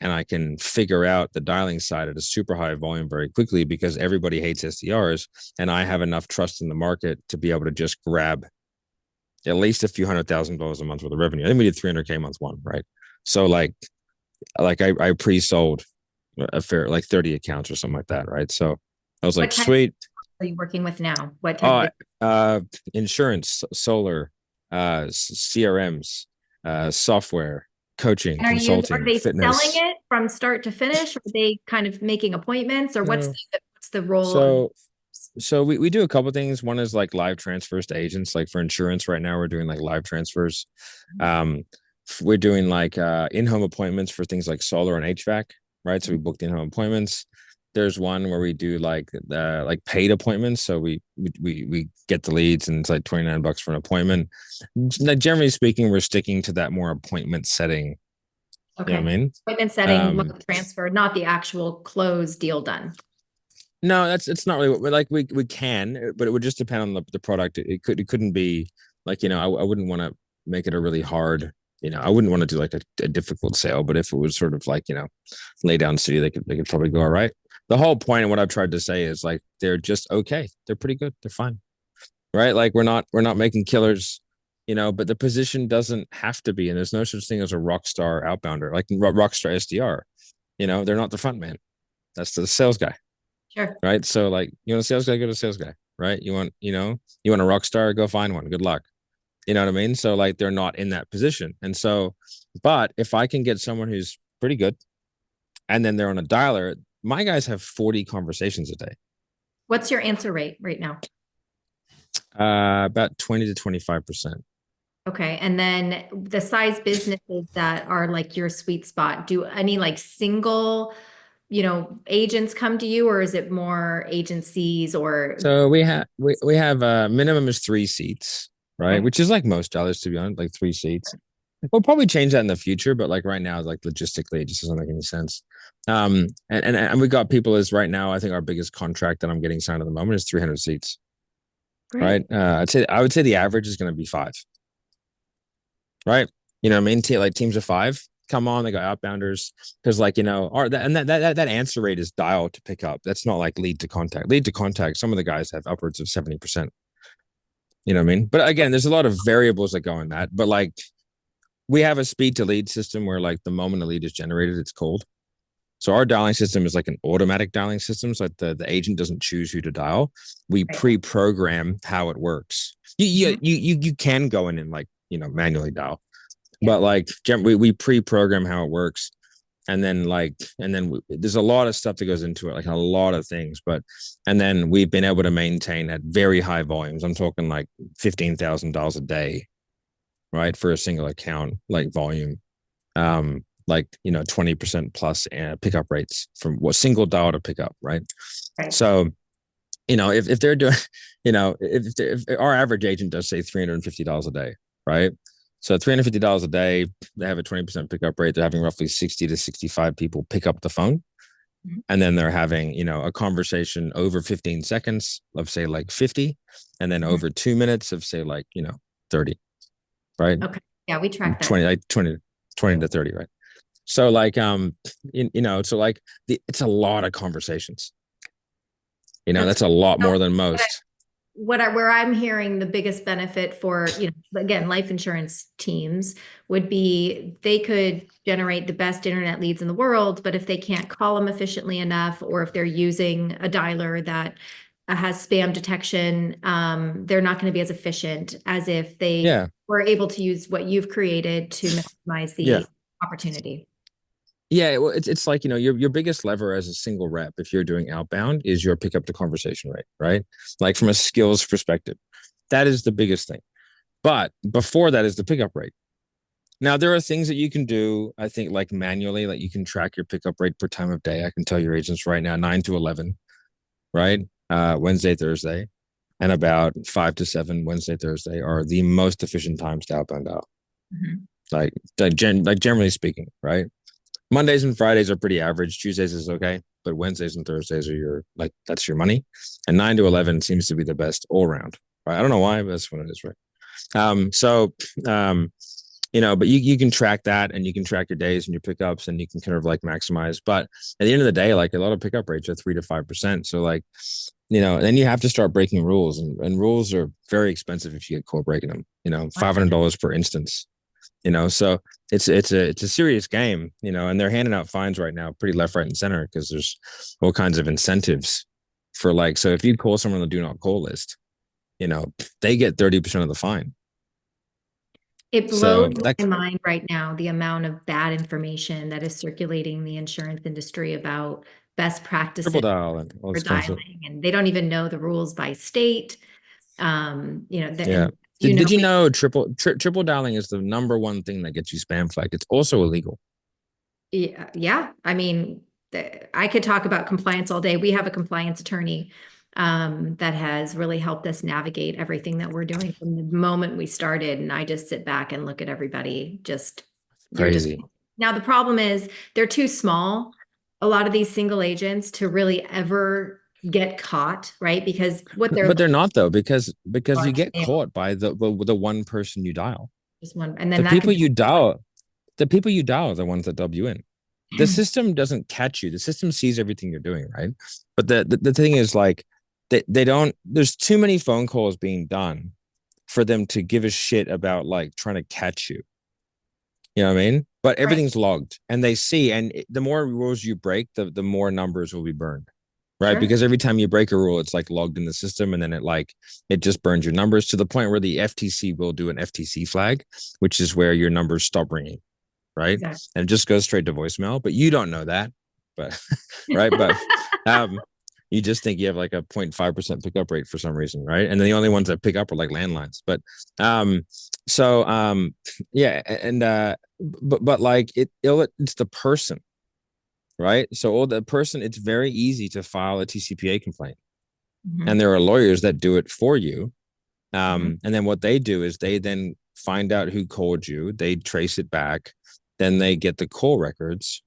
[SPEAKER 1] and I can figure out the dialing side at a super high volume very quickly, because everybody hates SDRs. And I have enough trust in the market to be able to just grab at least a few $100,000 a month worth of revenue. I think we did 300K month one. Right. So like I pre-sold a fair, like, 30 accounts or something like that, right? So I was
[SPEAKER 2] What
[SPEAKER 1] like,
[SPEAKER 2] type
[SPEAKER 1] sweet.
[SPEAKER 2] are you working with now? What type
[SPEAKER 1] uh
[SPEAKER 2] of
[SPEAKER 1] uh Insurance, solar, CRMs, software, coaching,
[SPEAKER 2] And are
[SPEAKER 1] consulting,
[SPEAKER 2] they selling
[SPEAKER 1] fitness.
[SPEAKER 2] it from start to finish? Or are they kind of making appointments, or
[SPEAKER 1] No.
[SPEAKER 2] what's the role of?
[SPEAKER 1] So we do a couple things. One is like live transfers to agents. Like, for insurance right now, we're doing like live transfers. um we're doing like in-home appointments for things like solar and HVAC, right? So we booked in-home appointments. There's one where we do like paid appointments. So we get the leads, and it's like $29 for an appointment. Like, generally speaking, we're sticking to that more appointment setting. You know what
[SPEAKER 2] Okay.
[SPEAKER 1] I mean?
[SPEAKER 2] Appointment setting,
[SPEAKER 1] Um,
[SPEAKER 2] love transfer, not the actual close deal done.
[SPEAKER 1] No, it's not really like we can, but it would just depend on the product. It couldn't be like, I wouldn't want to make it a really hard, I wouldn't want to do like a difficult sale, but if it was sort of like, lay down city, they could probably go all right. The whole point of what I've tried to say is like they're just okay. They're pretty good. They're fine. Right? Like we're not making killers, but the position doesn't have to be, and there's no such thing as a rock star outbounder, like Rockstar SDR. They're not the front man. That's the sales guy,
[SPEAKER 2] Sure.
[SPEAKER 1] right? So like you want a sales guy, go to a sales guy, right? You want a rock star, go find one. Good luck. You know what I mean? So like they're not in that position. And so, but if I can get someone who's pretty good and then they're on a dialer, my guys have 40 conversations a day.
[SPEAKER 2] What's your answer rate right now?
[SPEAKER 1] About 20 to 25%.
[SPEAKER 2] Okay. And then the size businesses that are like your sweet spot, do any like single, agents come to you, or is it more agencies or?
[SPEAKER 1] So we have minimum is 3 seats, right?
[SPEAKER 2] Okay.
[SPEAKER 1] Which is like most dollars, to be honest, like 3 seats. We'll probably change that in the future, but like right now, like logistically, it just doesn't make any sense. And we got people is right now. I think our biggest contract that I'm getting signed at the moment is 300 seats, right?
[SPEAKER 2] Great.
[SPEAKER 1] I would say the average is going to be 5, right? You know what I mean? Like teams of 5 come on, they got outbounders because like that answer rate is dial to pick up. That's not like lead to contact. Lead to contact. Some of the guys have upwards of 70%. You know what I mean? But again, there's a lot of variables that go in that. But like we have a speed to lead system where like the moment a lead is generated, it's cold. So our dialing system is like an automatic dialing system. So like the agent doesn't choose who to dial. We
[SPEAKER 2] Right.
[SPEAKER 1] pre-program how it works. You can go in and like manually dial,
[SPEAKER 2] Yeah.
[SPEAKER 1] but like we pre-program how it works, and then there's a lot of stuff that goes into it, like a lot of things. But and then we've been able to maintain at very high volumes. I'm talking like $15,000 a day, right, for a single account, like volume. Like 20% plus pickup rates from what single dial to pick up, right?
[SPEAKER 2] Right.
[SPEAKER 1] So if they're doing, if our average agent does say $350 a day, right? So $350 a day, they have a 20% pickup rate. They're having roughly 60 to 65 people pick up the phone.
[SPEAKER 2] Mhm.
[SPEAKER 1] And then they're having, a conversation over 15 seconds of say like 50, and then
[SPEAKER 2] Mhm.
[SPEAKER 1] over 2 minutes of say like, 30, right?
[SPEAKER 2] Okay. Yeah, we track that.
[SPEAKER 1] 20, like 20 to 30, right? So like, so like it's a lot of conversations.
[SPEAKER 2] That's
[SPEAKER 1] That's a lot
[SPEAKER 2] so
[SPEAKER 1] more than most.
[SPEAKER 2] where I'm hearing the biggest benefit for, again, life insurance teams would be they could generate the best internet leads in the world, but if they can't call them efficiently enough, or if they're using a dialer that has spam detection, they're not going to be as efficient as if they
[SPEAKER 1] Yeah.
[SPEAKER 2] were able to use what you've created to maximize
[SPEAKER 1] Yeah.
[SPEAKER 2] the opportunity.
[SPEAKER 1] Yeah. Well, it's like, your biggest lever as a single rep, if you're doing outbound, is your pick up the conversation rate, right? Like from a skills perspective, that is the biggest thing. But before that is the pickup rate. Now, there are things that you can do, I think, like manually, like you can track your pickup rate per time of day. I can tell your agents right now, 9 to 11, right? Wednesday, Thursday, and about 5 to 7 Wednesday, Thursday are the most efficient times to outbound out.
[SPEAKER 2] Mhm.
[SPEAKER 1] Like generally speaking, right? Mondays and Fridays are pretty average. Tuesdays is okay, but Wednesdays and Thursdays are that's your money. And 9 to 11 seems to be the best all around. Right? I don't know why, but that's what it is, right? So but you can track that, and you can track your days and your pickups, and you can kind of like maximize. But at the end of the day, like a lot of pickup rates are 3 to 5%. So like, then you have to start breaking rules, and rules are very expensive if you get caught breaking them. $500 per instance. So it's a serious game. And they're handing out fines right now, pretty left, right, and center, because there's all kinds of incentives for like. So if you call someone on the do not call list, they get 30% of the fine.
[SPEAKER 2] It blows
[SPEAKER 1] So that
[SPEAKER 2] my mind right now, the amount of bad information that is circulating in the insurance industry about best
[SPEAKER 1] triple
[SPEAKER 2] practices
[SPEAKER 1] dial and all
[SPEAKER 2] for
[SPEAKER 1] this kind of stuff.
[SPEAKER 2] dialing, and they don't even know the rules by state.
[SPEAKER 1] Yeah.
[SPEAKER 2] And
[SPEAKER 1] Did you know triple dialing is the number one thing that gets you spam flagged? It's also illegal.
[SPEAKER 2] yeah, I mean, I could talk about compliance all day. We have a compliance attorney that has really helped us navigate everything that we're doing from the moment we started. And I just sit back and look at everybody. You're just
[SPEAKER 1] Crazy.
[SPEAKER 2] now the problem is they're too small. A lot of these single agents to really ever get caught, right? Because what they're
[SPEAKER 1] But they're not though, because
[SPEAKER 2] looking
[SPEAKER 1] you get
[SPEAKER 2] for
[SPEAKER 1] caught by the one person you dial.
[SPEAKER 2] is one, and then
[SPEAKER 1] The
[SPEAKER 2] that
[SPEAKER 1] people
[SPEAKER 2] can
[SPEAKER 1] you dial, the people you dial are the ones that dub you in. The system doesn't catch you. The system sees everything you're doing, right? But the thing is like they don't, there's too many phone calls being done for them to give a shit about like trying to catch you. You know what I mean? But
[SPEAKER 2] right.
[SPEAKER 1] everything's logged and they see, and the more rules you break, the more numbers will be burned. Right.
[SPEAKER 2] Sure.
[SPEAKER 1] Because every time you break a rule, it's like logged in the system and then it just burns your numbers to the point where the FTC will do an FTC flag, which is where your numbers stop ringing. Right.
[SPEAKER 2] Exactly.
[SPEAKER 1] And it just goes straight to voicemail. But you don't know that. But right. But you just think you have like a 0.5% pickup rate for some reason, right? And then the only ones that pick up are like landlines. But so yeah, and but like it's the person, right? So all the person, it's very easy to file a TCPA complaint,
[SPEAKER 2] Mhm.
[SPEAKER 1] and there are lawyers that do it for you.
[SPEAKER 2] Mhm.
[SPEAKER 1] And then what they do is they then find out who called you, they trace it back, then they get the call records,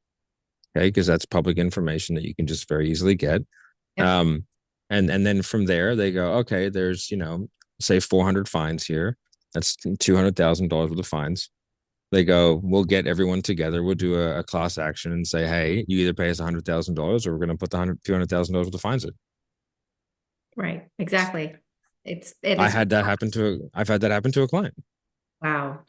[SPEAKER 1] okay, because that's public information that you can just very easily get.
[SPEAKER 2] Yep.
[SPEAKER 1] And then from there they go, okay, there's say 400 fines here. That's $200,000 worth of fines. They go, we'll get everyone together. We'll do a class action and say, hey, you either pay us $100,000 or we're going to put the $200,000 worth of fines in.
[SPEAKER 2] Right. Exactly. It is.
[SPEAKER 1] I've had that happen to a client.
[SPEAKER 2] Wow.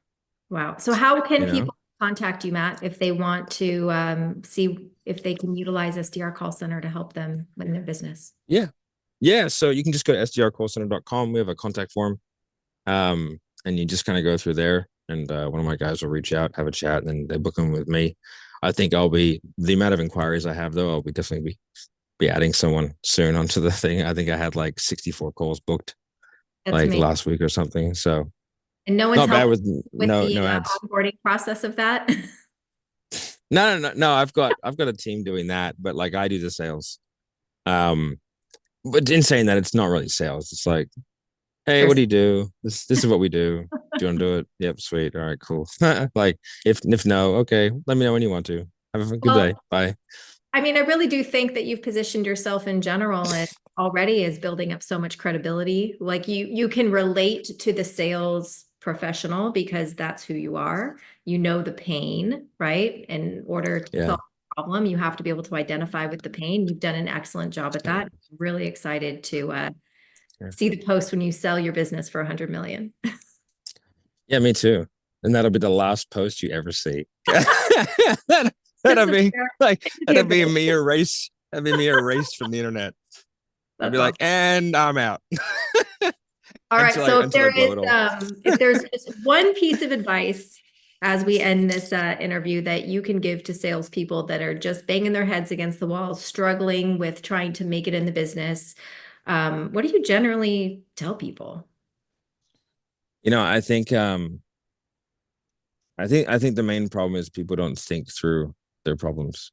[SPEAKER 2] Wow. So how can
[SPEAKER 1] You know,
[SPEAKER 2] people contact you, Matt, if they want to see if they can utilize SDR call center to help them in their business?
[SPEAKER 1] yeah, yeah. So you can just go to sdrcallcenter.com. We have a contact form, and you just kind of go through there, and one of my guys will reach out, have a chat, and then they book them with me. I think I'll be the amount of inquiries I have though. I'll be definitely be adding someone soon onto the thing. I think I had like 64 calls booked
[SPEAKER 2] That's
[SPEAKER 1] like
[SPEAKER 2] amazing.
[SPEAKER 1] last week or something. So
[SPEAKER 2] And no one's
[SPEAKER 1] not bad
[SPEAKER 2] helped
[SPEAKER 1] with
[SPEAKER 2] with the
[SPEAKER 1] no ads.
[SPEAKER 2] onboarding process of that.
[SPEAKER 1] No. I've got a team doing that, but like I do the sales. Um, but in saying that, it's not really sales. It's like, hey, what do you do? This is what we do. Do you want to do it? Yep, sweet. All right, cool. Like if no, okay, let me know when you want to. Have a good day.
[SPEAKER 2] Well,
[SPEAKER 1] Bye.
[SPEAKER 2] I mean, I really do think that you've positioned yourself in general and already is building up so much credibility. Like you can relate to the sales professional because that's who you are. You know the pain, right? In order to
[SPEAKER 1] Yeah.
[SPEAKER 2] solve the problem, you have to be able to identify with the pain. You've done an excellent job at
[SPEAKER 1] Yeah.
[SPEAKER 2] that. I'm really excited to
[SPEAKER 1] Yeah.
[SPEAKER 2] see the post when you sell your business for 100 million.
[SPEAKER 1] Yeah, me too. And that'll be the last post you ever see. that, that'll be like that'll be me erased. That'll be me erased from the internet. I'll be
[SPEAKER 2] That's
[SPEAKER 1] like,
[SPEAKER 2] awesome.
[SPEAKER 1] and I'm out
[SPEAKER 2] All right. So
[SPEAKER 1] until I blow it all.
[SPEAKER 2] if there's just one piece of advice as we end this interview that you can give to salespeople that are just banging their heads against the wall, struggling with trying to make it in the business, what do you generally tell people?
[SPEAKER 1] I think I think the main problem is people don't think through their problems.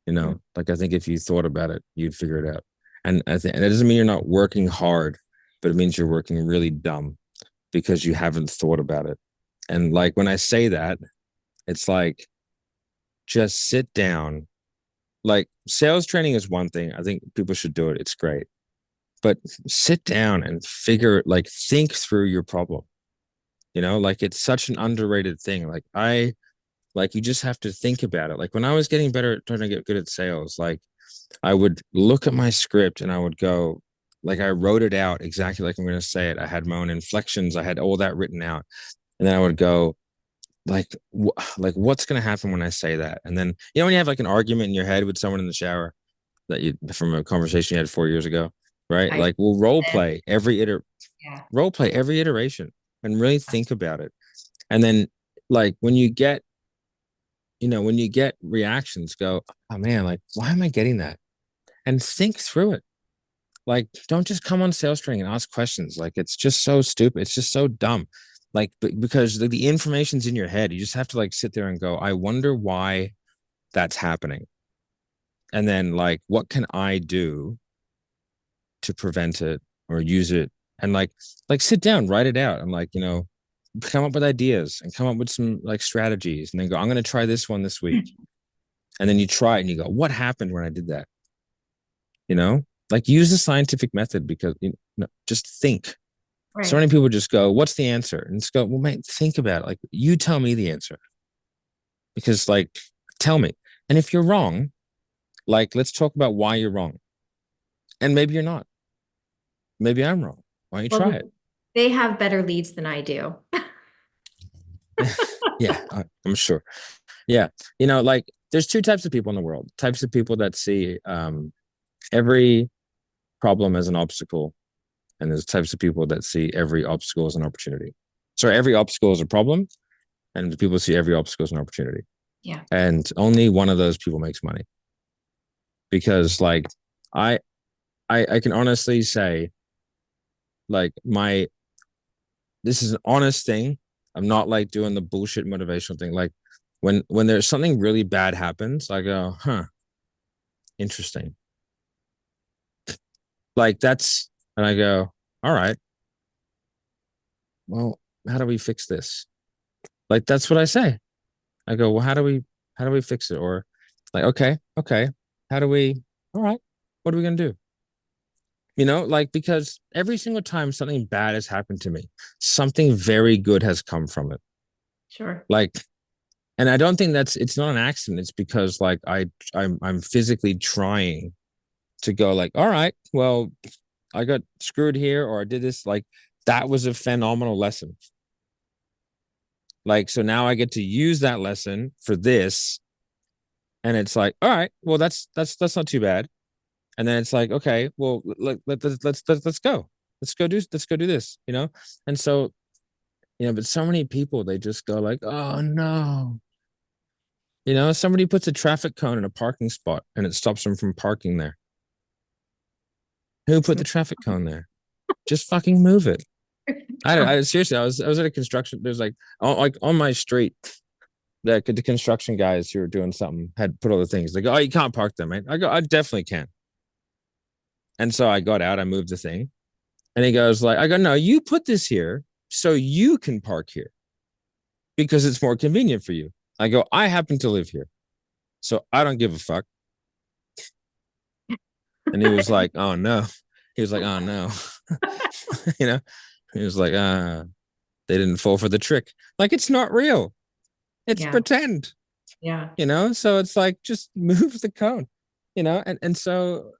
[SPEAKER 2] Mm.
[SPEAKER 1] Like I think if you thought about it, you'd figure it out. And I think and that doesn't mean you're not working hard, but it means you're working really dumb because you haven't thought about it. And like when I say that, it's like just sit down. Like sales training is one thing. I think people should do it. It's great. But sit down and think through your problem. Like it's such an underrated thing. Like you just have to think about it. Like when I was getting better at trying to get good at sales, like I would look at my script and I would go, like I wrote it out exactly like I'm going to say it. I had my own inflections. I had all that written out. And then I would go, like what's going to happen when I say that? And then, when you have like an argument in your head with someone in the shower that you, from a conversation you had 4 years ago, right?
[SPEAKER 2] I
[SPEAKER 1] Like we'll
[SPEAKER 2] yeah.
[SPEAKER 1] role play every iteration and really think about it. And then like when you get reactions, go, oh man, like why am I getting that? And think through it. Like don't just come on sales training and ask questions. Like it's just so stupid. It's just so dumb. Like because the information's in your head. You just have to like sit there and go, I wonder why that's happening. And then like what can I do to prevent it or use it? And like sit down, write it out, and like come up with ideas and come up with some like strategies, and then go, I'm going to try this one this week. And then you try it and you go, what happened when I did that? You know? Like use the scientific method because just think. So
[SPEAKER 2] Right.
[SPEAKER 1] many people just go, "What's the answer?" And just go, "Well, mate, think about it. Like you tell me the answer because like tell me. And if you're wrong, like let's talk about why you're wrong. And maybe you're not. Maybe I'm wrong. Why don't you try it?"
[SPEAKER 2] Well, they have better leads than I do.
[SPEAKER 1] Yeah, I'm sure. Yeah, like there's two types of people in the world. Types of people that see every problem as an obstacle, and there's types of people that see every obstacle as an opportunity. So every obstacle is a problem, and people see every obstacle as an opportunity.
[SPEAKER 2] Yeah.
[SPEAKER 1] And only one of those people makes money because, like, I I can honestly say, like, this is an honest thing. I'm not like doing the bullshit motivational thing. Like, when there's something really bad happens, I go, huh, interesting. Like that's, and I go, all right, well, how do we fix this? Like that's what I say. I go, well, how do we fix it? Or like, okay, how do we? All right, what are we gonna do? Like because every single time something bad has happened to me, something very good has come from it.
[SPEAKER 2] Sure.
[SPEAKER 1] Like, and I don't think it's not an accident. It's because like I'm physically trying to go like, all right, well, I got screwed here or I did this. Like that was a phenomenal lesson. Like, so now I get to use that lesson for this. And it's like, all right, well, that's not too bad. And then it's like, okay, well, let's go. Let's go do this, And so, but so many people they just go like, oh no. Somebody puts a traffic cone in a parking spot and it stops them from parking there. Who put the traffic cone there? Just fucking move it. I seriously, I was at a construction. There's like on my street, the construction guys who were doing something had put all the things. They go, oh, you can't park there, mate. I go, I definitely can. And so I got out, I moved the thing, and he goes like, I go, no, you put this here so you can park here because it's more convenient for you. I go, I happen to live here, so I don't give a fuck. And he was like, oh no. He was like, oh no. you know, he was like, they didn't fall for the trick. Like it's not real. It's
[SPEAKER 2] Yeah.
[SPEAKER 1] pretend.
[SPEAKER 2] Yeah.
[SPEAKER 1] So it's like just move the cone, and so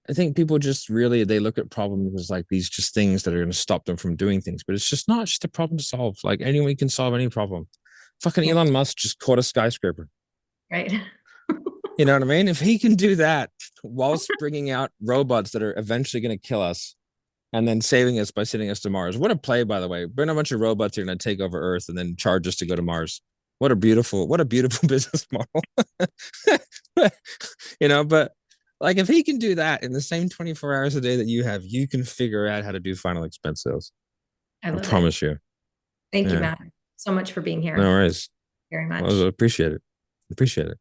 [SPEAKER 1] I think people just really they look at problems as like these just things that are going to stop them from doing things, but it's just not just a problem to solve. Like anyone can solve any problem. Fucking
[SPEAKER 2] Yeah.
[SPEAKER 1] Elon Musk just caught a skyscraper.
[SPEAKER 2] Right.
[SPEAKER 1] You know what I mean? If he can do that whilst bringing out robots that are eventually going to kill us and then saving us by sending us to Mars, what a play, by the way. Bring a bunch of robots are going to take over Earth and then charge us to go to Mars. What a beautiful business model. But like if he can do that in the same 24 hours a day that you have, you can figure out how to do final expense sales.
[SPEAKER 2] I
[SPEAKER 1] I
[SPEAKER 2] love it.
[SPEAKER 1] promise you.
[SPEAKER 2] Thank you,
[SPEAKER 1] Yeah.
[SPEAKER 2] Matt, so much for being
[SPEAKER 1] No
[SPEAKER 2] here.
[SPEAKER 1] worries.
[SPEAKER 2] Very
[SPEAKER 1] Well,
[SPEAKER 2] much.
[SPEAKER 1] I appreciate it. Appreciate it.